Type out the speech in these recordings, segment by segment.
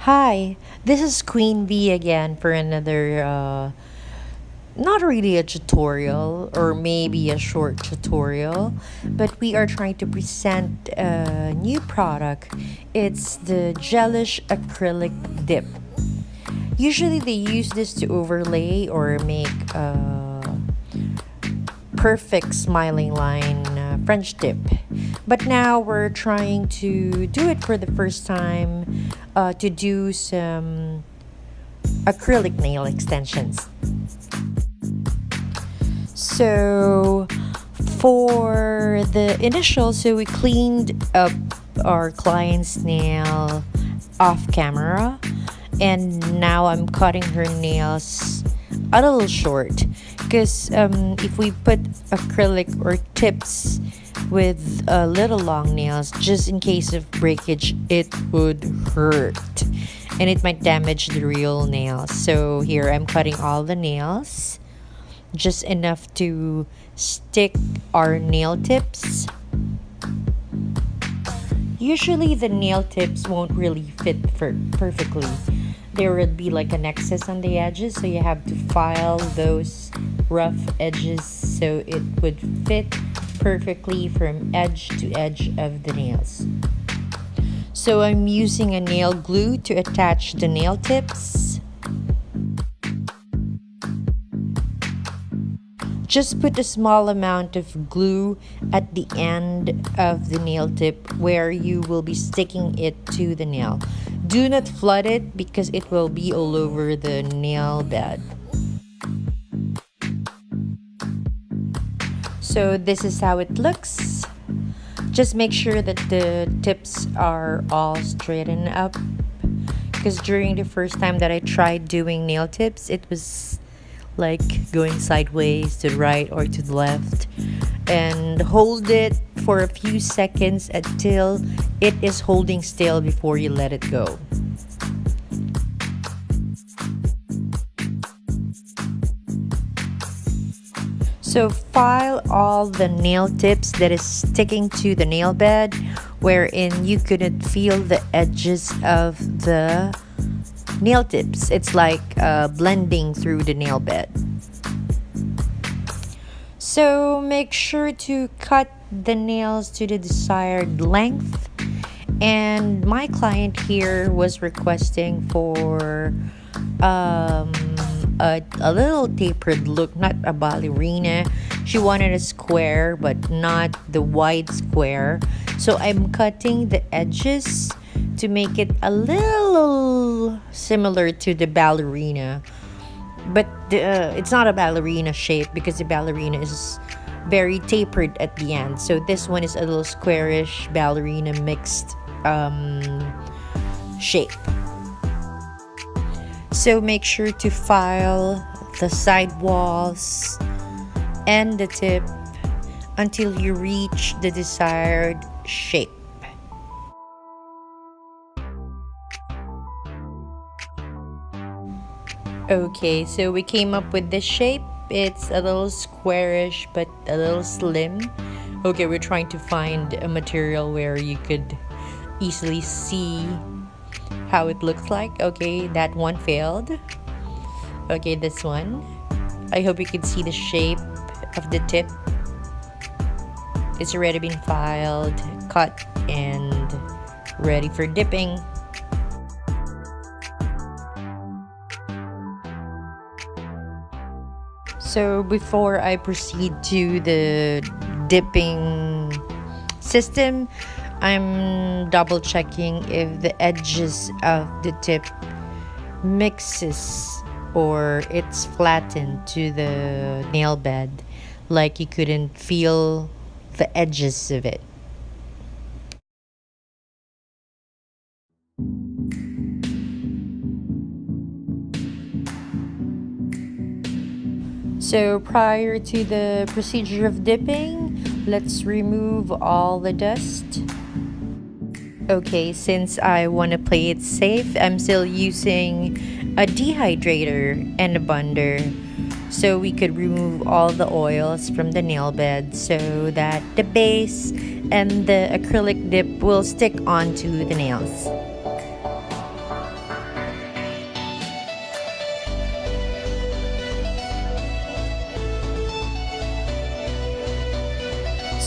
Hi, this is Queen V again for another, not really a tutorial or maybe a short tutorial, but we are trying to present a new product. It's the Gelish Acrylic Dip. Usually they use this to overlay or make a perfect smiling line French dip. But now we're trying to do it for the first time to do some acrylic nail extensions. So for the initial, so we cleaned up our client's nail off camera, and now I'm cutting her nails a little short because if we put acrylic or tips with little long nails, just in case of breakage, it would hurt and it might damage the real nails. So here I'm cutting all the nails, just enough to stick our nail tips. Usually the nail tips won't really fit perfectly. There would be like an excess on the edges, so you have to file those rough edges so it would fit perfectly from edge to edge of the nails. So I'm using a nail glue to attach the nail tips. Just put a small amount of glue at the end of the nail tip where you will be sticking it to the nail. Do not flood it because it will be all over the nail bed. So this is how it looks. Just make sure that the tips are all straightened up, because during the first time that I tried doing nail tips, it was like going sideways to the right or to the left, and hold it for a few seconds until it is holding still before you let it go. So file all the nail tips that is sticking to the nail bed, wherein you couldn't feel the edges of the nail tips. It's like blending through the nail bed. So make sure to cut the nails to the desired length. And my client here was requesting for a little tapered look, not a ballerina. She wanted a square but not the wide square. So I'm cutting the edges to make it a little similar to the ballerina, but it's not a ballerina shape because the ballerina is very tapered at the end. So this one is a little squarish ballerina mixed shape. So make sure to file the side walls and the tip until you reach the desired shape. Okay, so we came up with this shape. It's a little squarish but a little slim. Okay, we're trying to find a material where you could easily see how it looks like. Okay, that one failed. Okay, this one. I hope you can see the shape of the tip. It's already been filed, cut, and ready for dipping. So before I proceed to the dipping system, I'm double checking if the edges of the tip mixes or it's flattened to the nail bed, like you couldn't feel the edges of it. So prior to the procedure of dipping, let's remove all the dust. Okay, since I want to play it safe, I'm still using a dehydrator and a bunder so we could remove all the oils from the nail bed so that the base and the acrylic dip will stick onto the nails.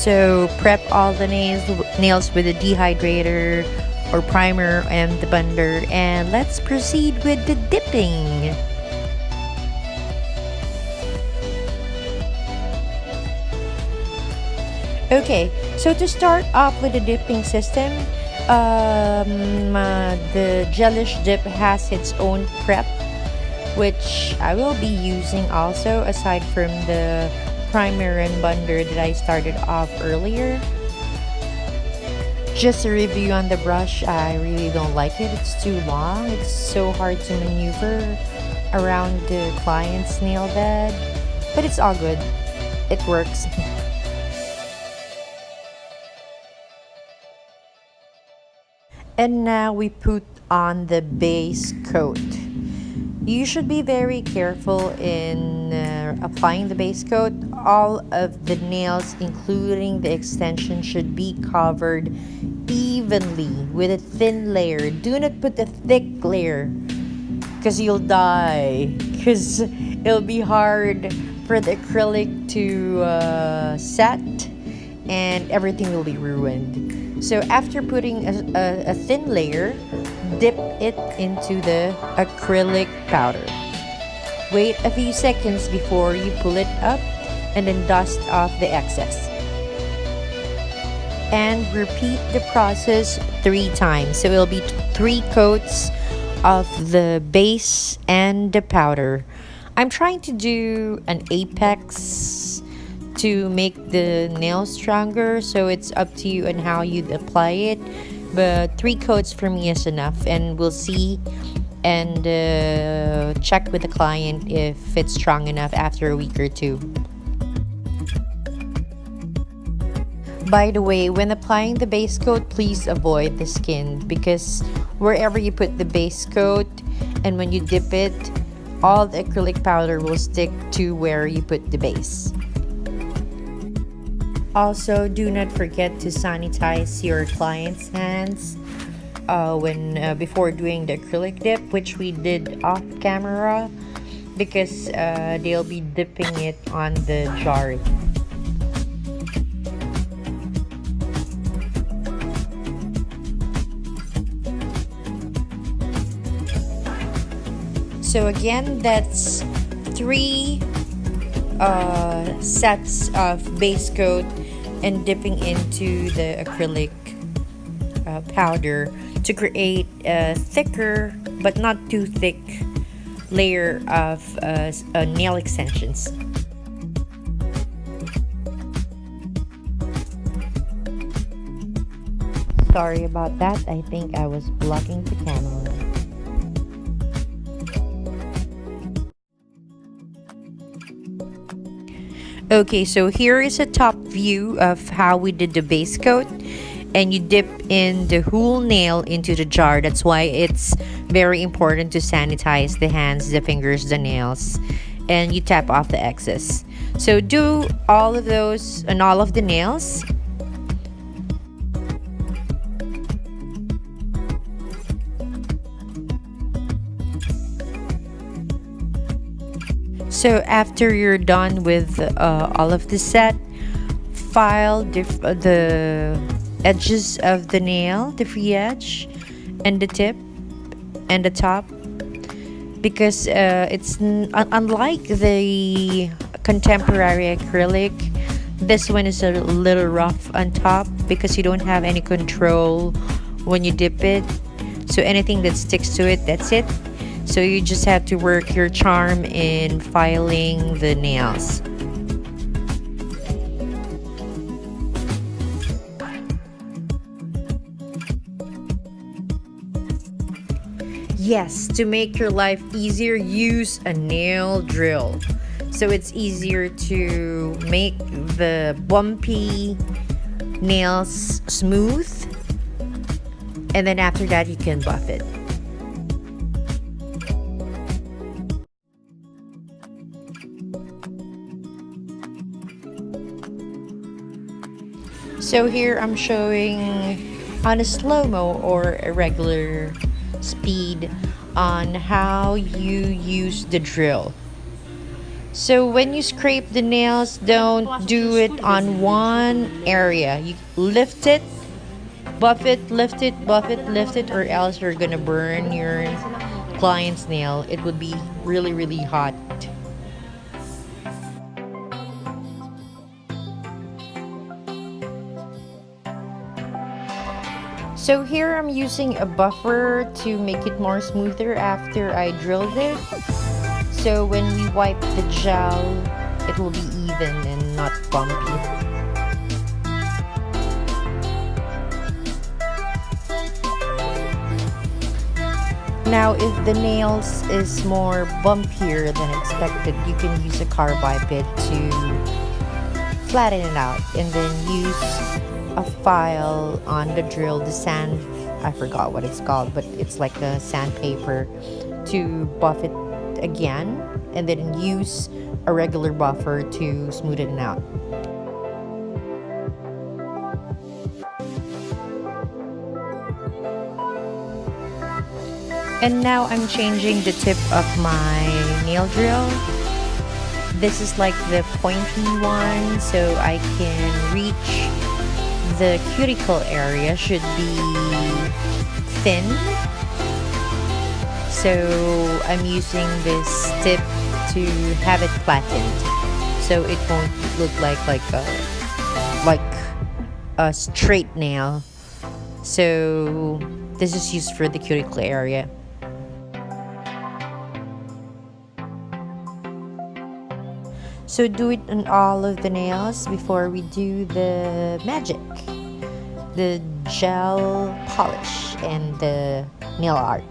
So prep all the nails with a dehydrator or primer and the bunder, and let's proceed with the dipping. Okay, so to start off with the dipping system, the Gelish Dip has its own prep, which I will be using also aside from the primer and bunder that I started off earlier. Just a review on the brush, I really don't like it. It's too long. It's so hard to maneuver around the client's nail bed, but it's all good. It works. And now we put on the base coat. You should be very careful in applying the base coat. All of the nails, including the extension, should be covered evenly with a thin layer. Do not put a thick layer because you'll die. Because it'll be hard for the acrylic to set and everything will be ruined. So after putting a thin layer, dip it into the acrylic powder. Wait a few seconds before you pull it up and then dust off the excess. And repeat the process 3 times. So it'll be 3 coats of the base and the powder. I'm trying to do an apex to make the nail stronger, so it's up to you on how you apply it, but 3 coats for me is enough, and we'll see and check with the client if it's strong enough after a week or 2. By the way, when applying the base coat, please avoid the skin, because wherever you put the base coat and when you dip it, all the acrylic powder will stick to where you put the base. Also, do not forget to sanitize your client's hands before doing the acrylic dip, which we did off camera, because they'll be dipping it on the jar. So again, that's 3 sets of base coat and dipping into the acrylic powder to create a thicker but not too thick layer of nail extensions. Sorry about that, I think I was blocking the camera. Okay, so here is a top view of how we did the base coat, and you dip in the whole nail into the jar. That's why it's very important to sanitize the hands, the fingers, the nails, and you tap off the excess. So do all of those on all of the nails. So after you're done with all of the set, file the edges of the nail, the free edge, and the tip, and the top, because it's unlike the contemporary acrylic. This one is a little rough on top because you don't have any control when you dip it. So anything that sticks to it, that's it. So you just have to work your charm in filing the nails. Yes, to make your life easier, use a nail drill. So it's easier to make the bumpy nails smooth. And then after that, you can buff it. So here I'm showing on a slow-mo or a regular speed on how you use the drill. So when you scrape the nails, don't do it on one area. You lift it, buff it, lift it, buff it, lift it, or else you're gonna burn your client's nail. It would be really, really hot. So here I'm using a buffer to make it more smoother after I drilled it. So when we wipe the gel, it will be even and not bumpy. Now if the nails is more bumpier than expected, you can use a carbide bit to flatten it out and then use a file on the drill, the sand, I forgot what it's called, but it's like a sandpaper, to buff it again, and then use a regular buffer to smooth it out. And now I'm changing the tip of my nail drill. This is like the pointy one, so I can reach the cuticle area. Should be thin. So I'm using this tip to have it flattened, so it won't look like a straight nail. So this is used for the cuticle area. So do it on all of the nails before we do the magic, the gel polish and the nail art.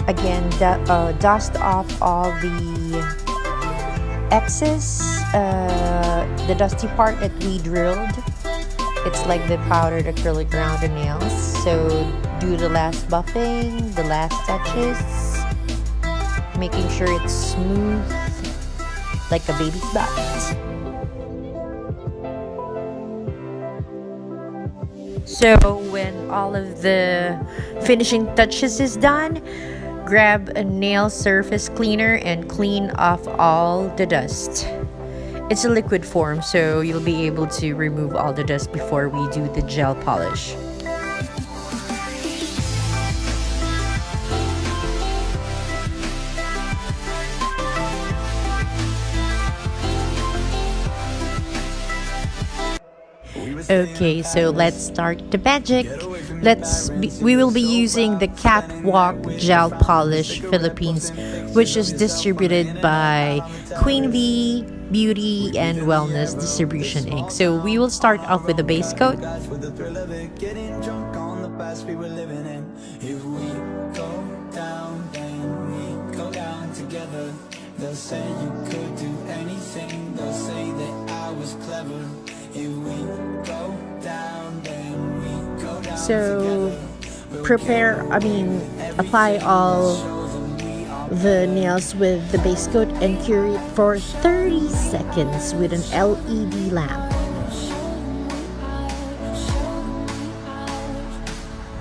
Again, dust off all the excess, the dusty part that we drilled. It's like the powdered acrylic around the nails. So do the last buffing, the last touches, making sure it's smooth like a baby's butt. So when all of the finishing touches is done, grab a nail surface cleaner and clean off all the dust. It's a liquid form, so you'll be able to remove all the dust before we do the gel polish. Okay, so let's start the magic. We will be using the Catwalk Gel Polish Philippines, which is distributed by Queen V Beauty and Wellness Distribution Inc. So we will start off with the base coat. They'll say you could do anything. They'll say that I was clever. If we go down, then we go down. So apply all the nails with the base coat and cure it for 30 seconds with an LED lamp.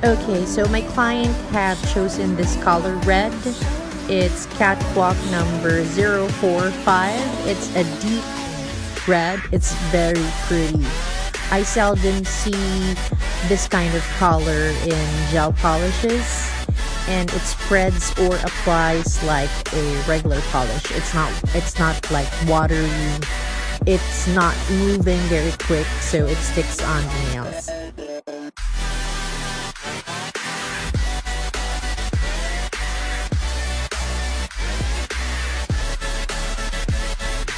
Okay, so my client have chosen this color red. It's Catwalk number 045. It's a deep red. It's very pretty. I seldom see this kind of color in gel polishes, and it spreads or applies like a regular polish. It's not like watery. It's not moving very quick, so it sticks on the nails.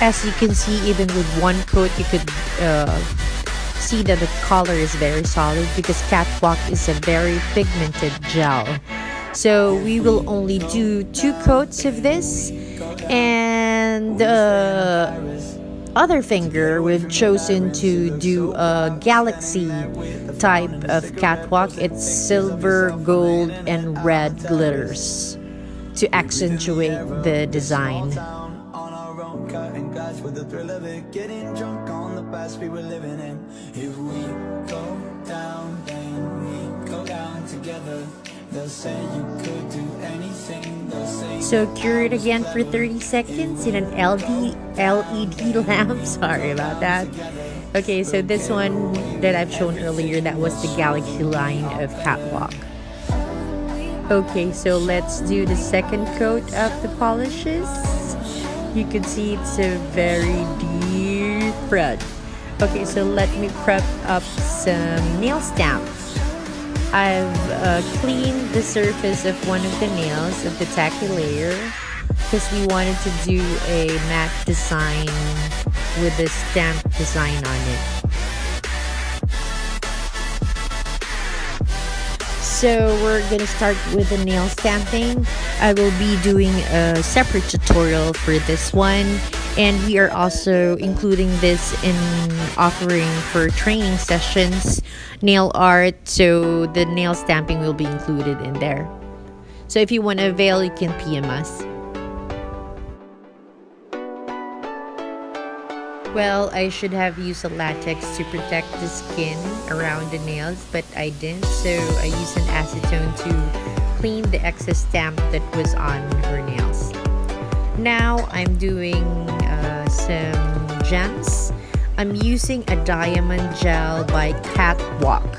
As you can see, even with one coat, you could see that the color is very solid because Catwalk is a very pigmented gel. So we will only do 2 coats of this, and other finger we've chosen to do a galaxy type of Catwalk. It's silver, gold, and red glitters to accentuate the design. With the thrill of it, getting drunk on the past we were living in. If we go down, then we go down together. They'll say you could do anything. So cure it again for 30 seconds in an LED lamp. Sorry about that. Okay, so this one that I've shown earlier, that was the Galaxy line of Catwalk. Okay, so let's do the second coat of the polishes. You can see it's a very deep red. Okay, so let me prep up some nail stamp. I've cleaned the surface of one of the nails of the tacky layer because we wanted to do a matte design with a stamp design on it. So we're gonna start with the nail stamping. I will be doing a separate tutorial for this one, and we are also including this in offering for training sessions, nail art, so the nail stamping will be included in there. So if you want to avail, you can PM us. Well, I should have used a latex to protect the skin around the nails, but I didn't, so I used an acetone to clean the excess stamp that was on her nails. Now I'm doing some gems. I'm using a diamond gel by Catwalk.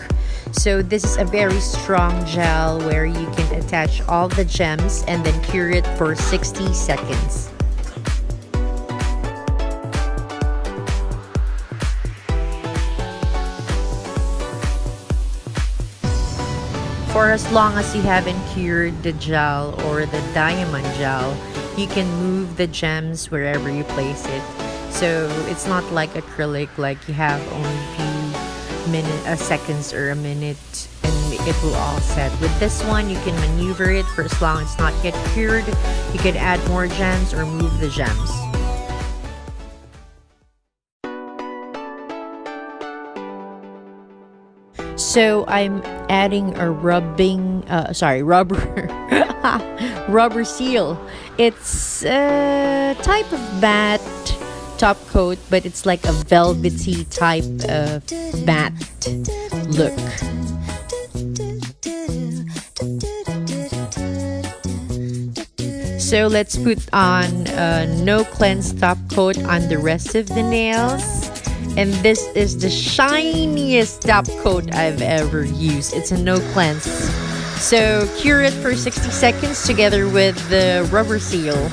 So this is a very strong gel where you can attach all the gems and then cure it for 60 seconds. For as long as you haven't cured the gel or the diamond gel, you can move the gems wherever you place it. So it's not like acrylic, like you have only few seconds or a minute and it will all set. With this one, you can maneuver it for as long as it's not yet cured. You can add more gems or move the gems. So I'm adding a rubber rubber seal. It's a type of matte top coat, but it's like a velvety type of matte look. So let's put on a no cleanse top coat on the rest of the nails. And this is the shiniest top coat I've ever used. It's a no cleanse. So cure it for 60 seconds together with the rubber seal.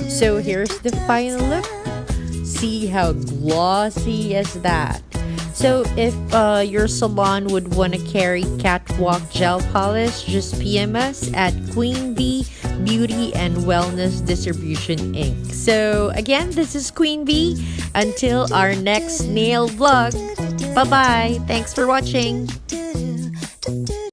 So here's the final look. See how glossy is that? So if your salon would want to carry Catwalk Gel Polish, just PM us at Queen Bee Beauty and Wellness Distribution Inc. So again, this is Queen Bee. Until our next nail vlog. Bye-bye. Thanks for watching.